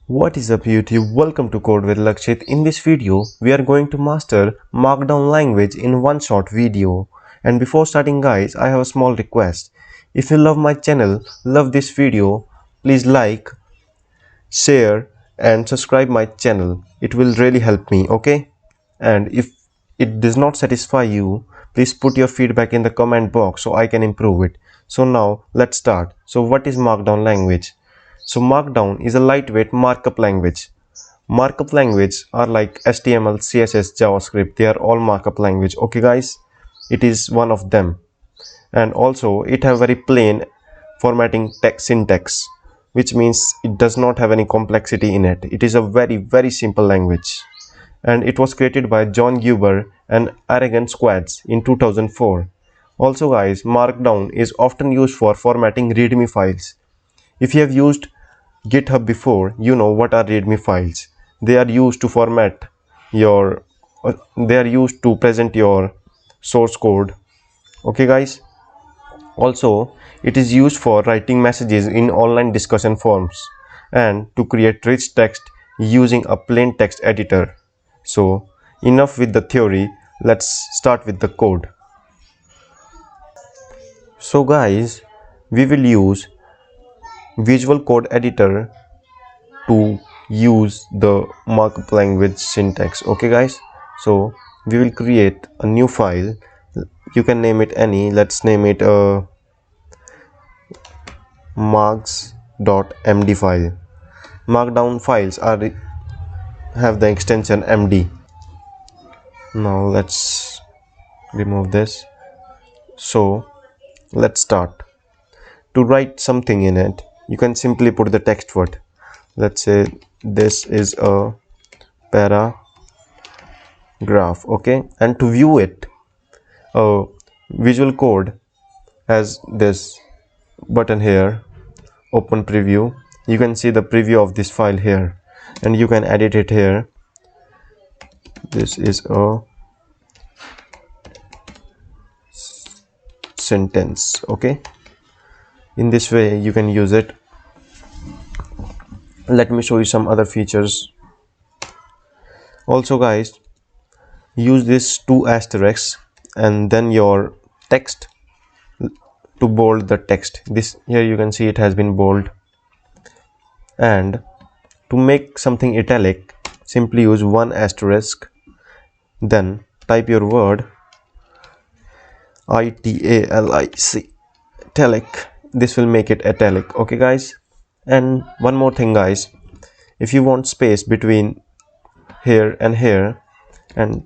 What is up YouTube? Welcome to Code with Lakshit. In this video, we are going to master Markdown language in one short video. And before starting guys, I have a small request. If you love my channel, love this video, please like, share and subscribe my channel. It will really help me, okay? And if it does not satisfy you, please put your feedback in the comment box so I can improve it. So now let's start. So what is Markdown language? So Markdown is a lightweight markup language. Markup language are like HTML, CSS, JavaScript. They are all markup language. Okay guys, it is one of them. And also it have very plain formatting text syntax, which means it does not have any complexity in it. It is a very simple language. And it was created by John Gruber and Aragon Squads in 2004. Also guys, Markdown is often used for formatting Readme files. If you have used GitHub before, you know what are Readme files. They are used to format your, they are used to present your source code. Okay guys. Also, it is used for writing messages in online discussion forums and to create rich text using a plain text editor. So, enough with the theory, let's start with the code. So guys, we will use Visual Code Editor to use the markup language syntax. Okay guys, so we will create a new file. You can name it any. Let's name it marks.md file. Markdown files have the extension md. Now let's remove this. So let's start. To write something in it, you can simply put the text word. Let's say this is a paragraph. Okay, and to view it, Visual Code has this button here, open preview. You can see the preview of this file here and you can edit it here. This is a sentence. Okay, in this way you can use it. Let me show you some other features. Also guys, use this 2 asterisks and then your text to bold the text. This here you can see it has been bold. And to make something italic, simply use 1 asterisk, then type your word italic, italic. This will make it italic. Okay guys, and one more thing guys, if you want space between here and here, and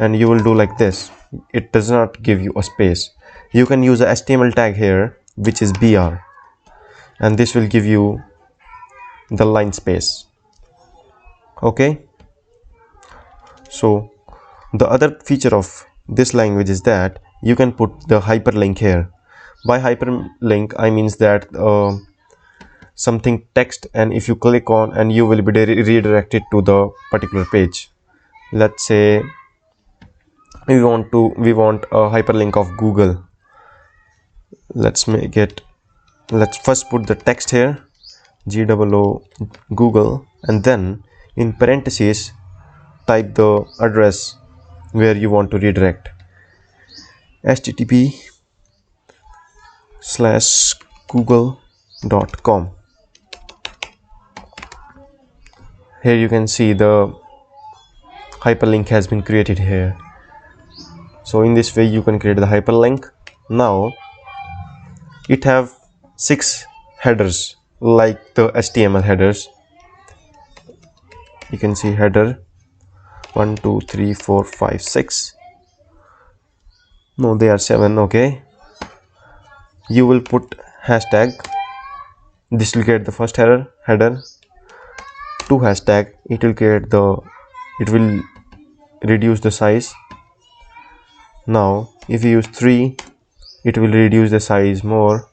you will do like this, it does not give you a space. You can use a HTML tag here which is br, and this will give you the line space. Okay, so the other feature of this language is that you can put the hyperlink here. By hyperlink I means that something text, and if you click on, and you will be redirected to the particular page. Let's say we want a hyperlink of Google. Let's make it, let's first put the text here, GOO Google, and then in parentheses type the address where you want to redirect, http:/google.com. Here you can see the hyperlink has been created here. So in this way you can create the hyperlink. Now it have 6 headers like the HTML headers. You can see header 1 2 3 4 5 6. No, they are 7. Okay, you will put hashtag. This will create the first header. 2 hashtag, it will reduce the size. Now if you use 3, it will reduce the size more,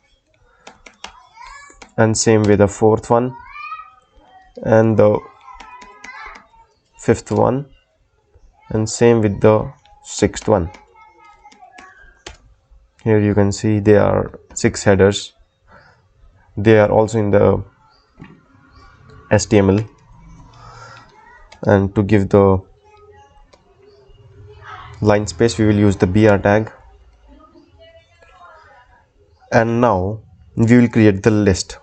and same with the 4th one and the 5th one, and same with the 6th one. Here you can see there are 6 headers. They are also in the HTML, and to give the line space we will use the br tag. And now we will create the list.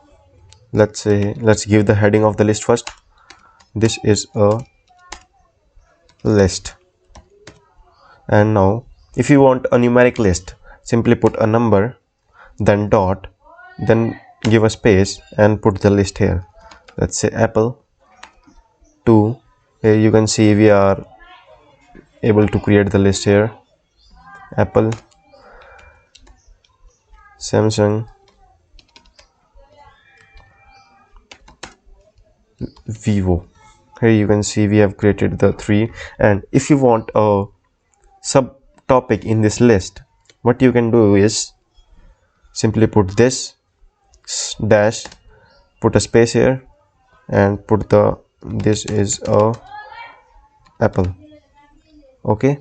Let's give the heading of the list first. This is a list. And now if you want a numeric list, simply put a number, then dot, then give a space and put the list here. Let's say apple 2. Here you can see we are able to create the list here. Apple, Samsung, Vivo. Here you can see we have created the 3. And if you want a subtopic in this list, what you can do is simply put this dash, put a space here, and put the this is a apple. Okay.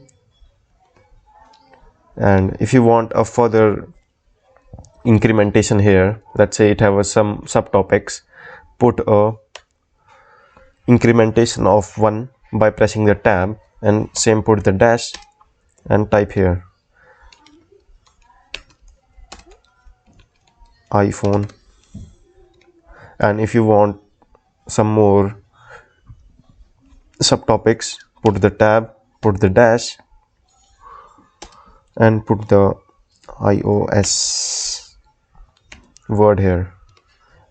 And if you want a further incrementation here, let's say it have some subtopics, put a incrementation of 1 by pressing the tab, and same put the dash and type here iPhone. And if you want some more subtopics, put the tab, put the dash, and put the iOS word here.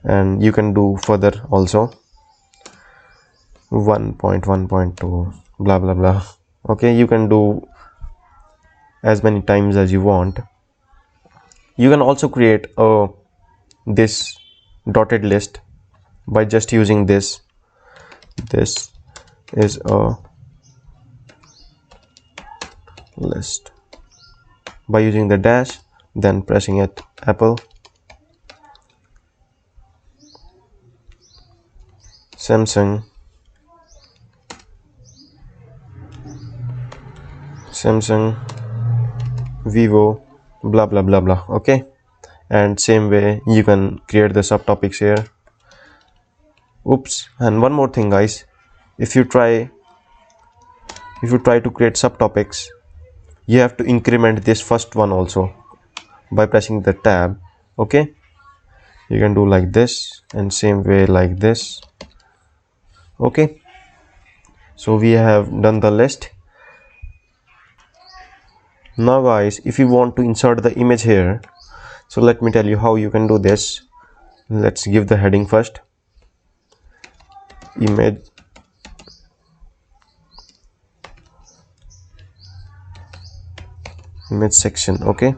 And you can do further also 1.1.2 blah blah blah. Okay, you can do as many times as you want. You can also create a this dotted list by just using this is a list by using the dash, then pressing it apple, Samsung, Vivo, blah blah blah blah. Okay. And same way you can create the subtopics here. Oops. And one more thing, guys, if you try to create subtopics, you have to increment this first one also by pressing the tab. Okay, you can do like this, and same way like this. Okay, so we have done the list. Now guys, if you want to insert the image here, so let me tell you how you can do this. Let's give the heading first, image section. Okay,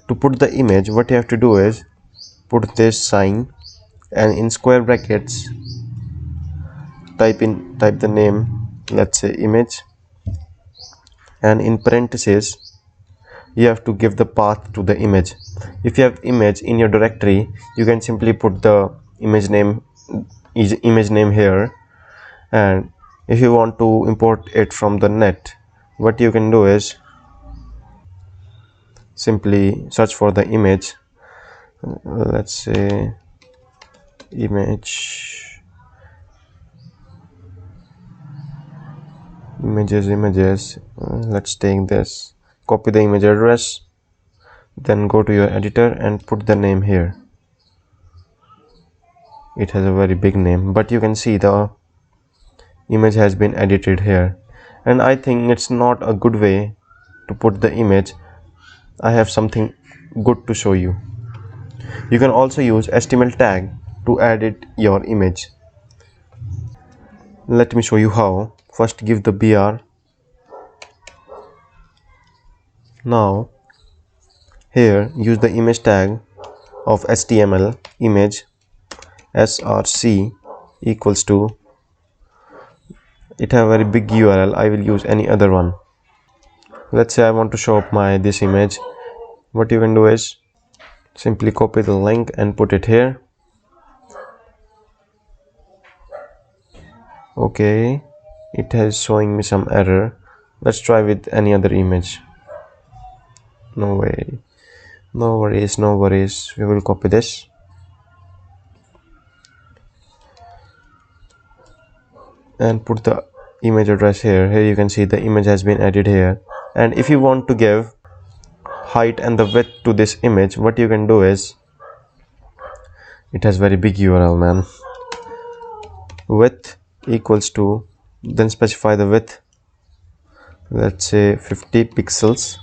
to put the image, what you have to do is put this sign, and in square brackets type the name, let's say image, and in parentheses you have to give the path to the image. If you have image in your directory, you can simply put the image name here. And if you want to import it from the net, what you can do is simply search for the image. Let's say images, let's take this, copy the image address, then go to your editor and put the name here. It has a very big name, but you can see the image has been edited here. And I think it's not a good way to put the image. I have something good to show you. You can also use HTML tag to edit your image. Let me show you how. First give the br. Now here use the image tag of HTML image src equals to, it have a very big URL. I will use any other one. Let's say I want to show up this image. What you can do is simply copy the link and put it here. Okay, it has showing me some error. Let's try with any other image. No way, no worries, we will copy this. and put the image address here. Here you can see the image has been added here. And if you want to give height and the width to this image, what you can do is, it has very big URL, man. Width equals to, then specify the width, let's say 50 pixels.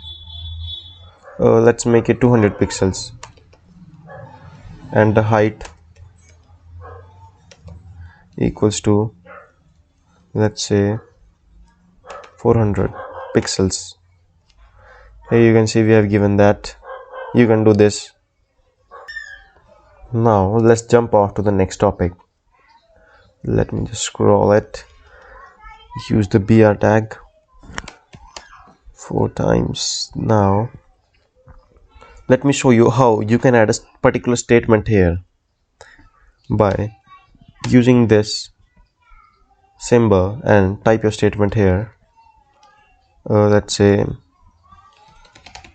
Let's make it 200 pixels, and the height equals to, let's say 400 pixels. Here you can see we have given that. You can do this. Now let's jump off to the next topic. Let me just scroll it. Use the br tag 4 times. Now let me show you how you can add a particular statement here by using this symbol and type your statement here. Let's say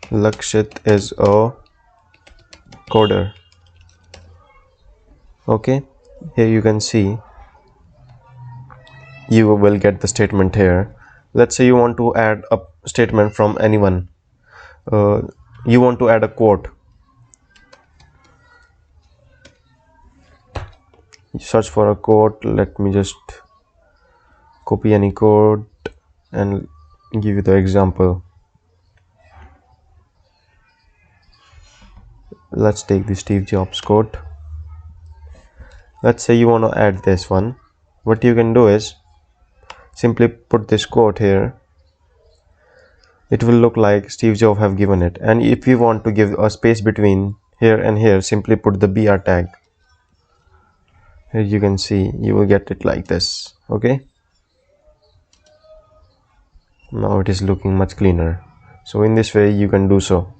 Lakshit is a coder. Okay, here you can see you will get the statement here. Let's say you want to add a statement from anyone. You want to add a quote. Search for a quote. Let me just copy any quote and give you the example. Let's take the Steve Jobs quote. Let's say you want to add this one. What you can do is simply put this quote here. It will look like Steve Jobs have given it. And if you want to give a space between here and here, simply put the br tag. Here you can see you will get it like this. Okay, now it is looking much cleaner. So in this way you can do so.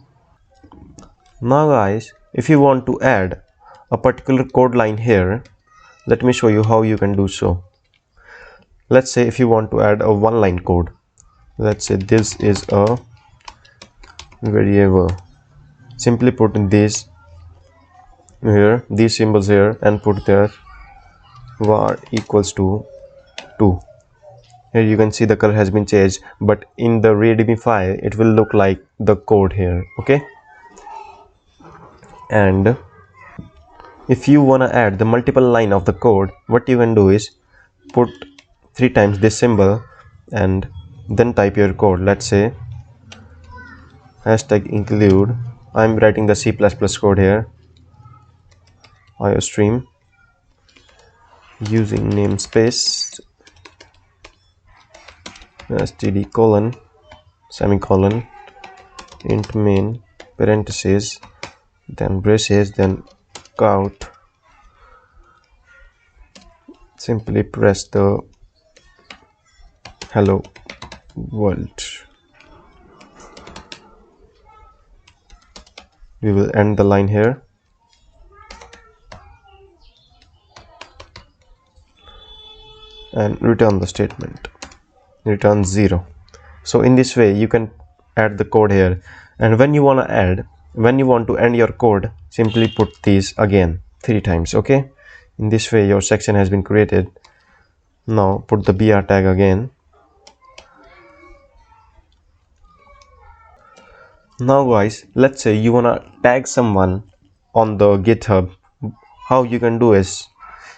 Now guys, if you want to add a particular code line here, let me show you how you can do so. Let's say if you want to add a one-line code, let's say this is a variable. Simply put these here, these symbols here, and put there var equals to 2. Here you can see the color has been changed, but in the readme file it will look like the code here. Okay, and if you want to add the multiple line of the code, what you can do is put 3 times this symbol and then type your code. Let's say hashtag include, I'm writing the C++ code here, iostream, using namespace std colon semicolon int main parentheses then braces then count. Simply press the hello world. We will end the line here. And return the statement, return 0. So in this way you can add the code here, and when you want to end your code, simply put these again 3 times. Okay, in this way your section has been created. Now put the br tag again. Now guys, let's say you wanna tag someone on the GitHub. How you can do is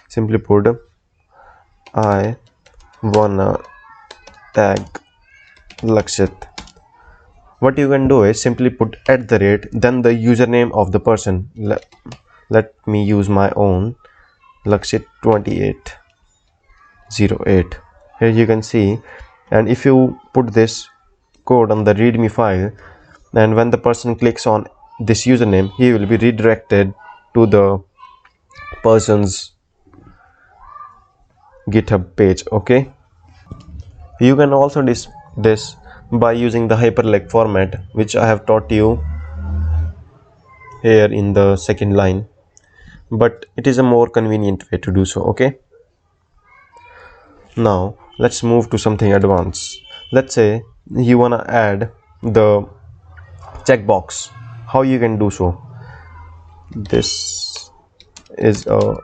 simply put I wanna tag Lakshit. What you can do is simply put @ then the username of the person. Let me use my own, Lakshit 2808. Here you can see, and if you put this code on the readme file, and when the person clicks on this username, he will be redirected to the person's GitHub page. Okay, you can also do this by using the hyperlink format, which I have taught you here in the second line, but it is a more convenient way to do so. Okay, now let's move to something advanced. Let's say you want to add the checkbox. How you can do so? This is a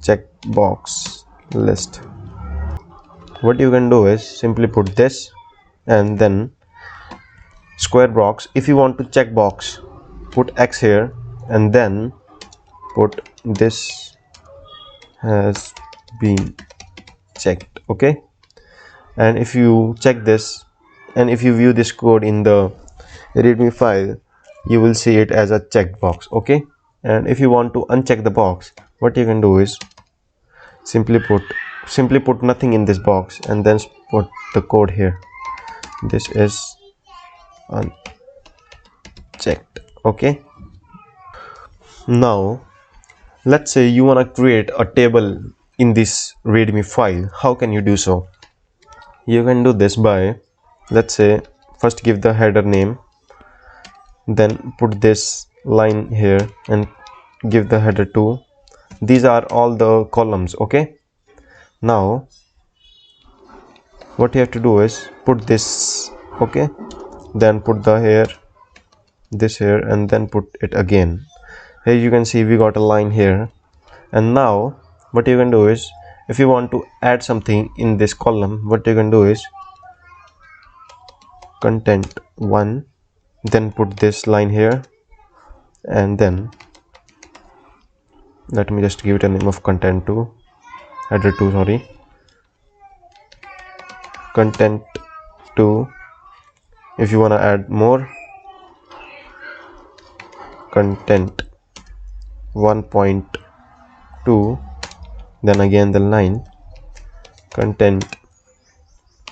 checkbox list. what you can do is simply put this and then square box. If you want to check box, put X here and then put this has been checked. Okay, and if you check this and if you view this code in the readme file, you will see it as a checked box. Okay, and if you want to uncheck the box, what you can do is simply put nothing in this box and then put the code here. This is unchecked. Okay, now let's say you want to create a table in this readme file. How can you do so? You can do this by, let's say, first give the header name, then put this line here and give the header 2. These are all the columns. Okay, now what you have to do is put this. Okay, then put the here, this here, and then put it again. Here you can see we got a line here. And now what you can do is, if you want to add something in this column, what you can do is content 1, then put this line here, and then let me just give it a name of content 2, header 2, sorry, content 2. If you want to add more, content 1.2, then again the line content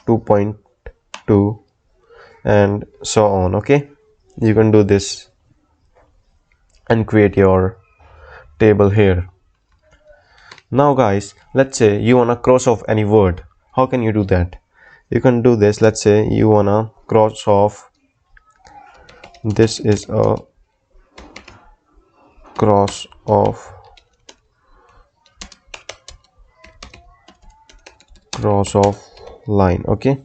2.2, and so on. Okay, you can do this and create your table here. Now guys, let's say you wanna cross off any word. How can you do that? You can do this. Let's say you wanna cross off, this is a cross off line. Okay,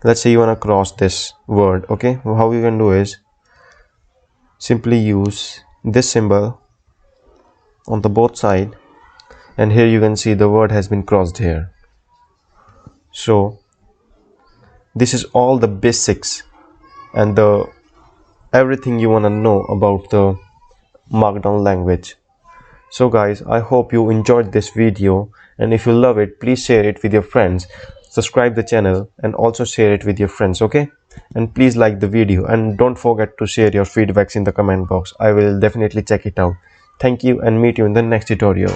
let's say you want to cross this word. Okay, how you can do is simply use this symbol on the both side, and here you can see the word has been crossed here. So this is all the basics and the everything you want to know about the Markdown language. So guys, I hope you enjoyed this video, and if you love it, please share it with your friends, subscribe the channel, and also share it with your friends. Okay, and please like the video, and don't forget to share your feedbacks in the comment box. I will definitely check it out. Thank you, and meet you in the next tutorial.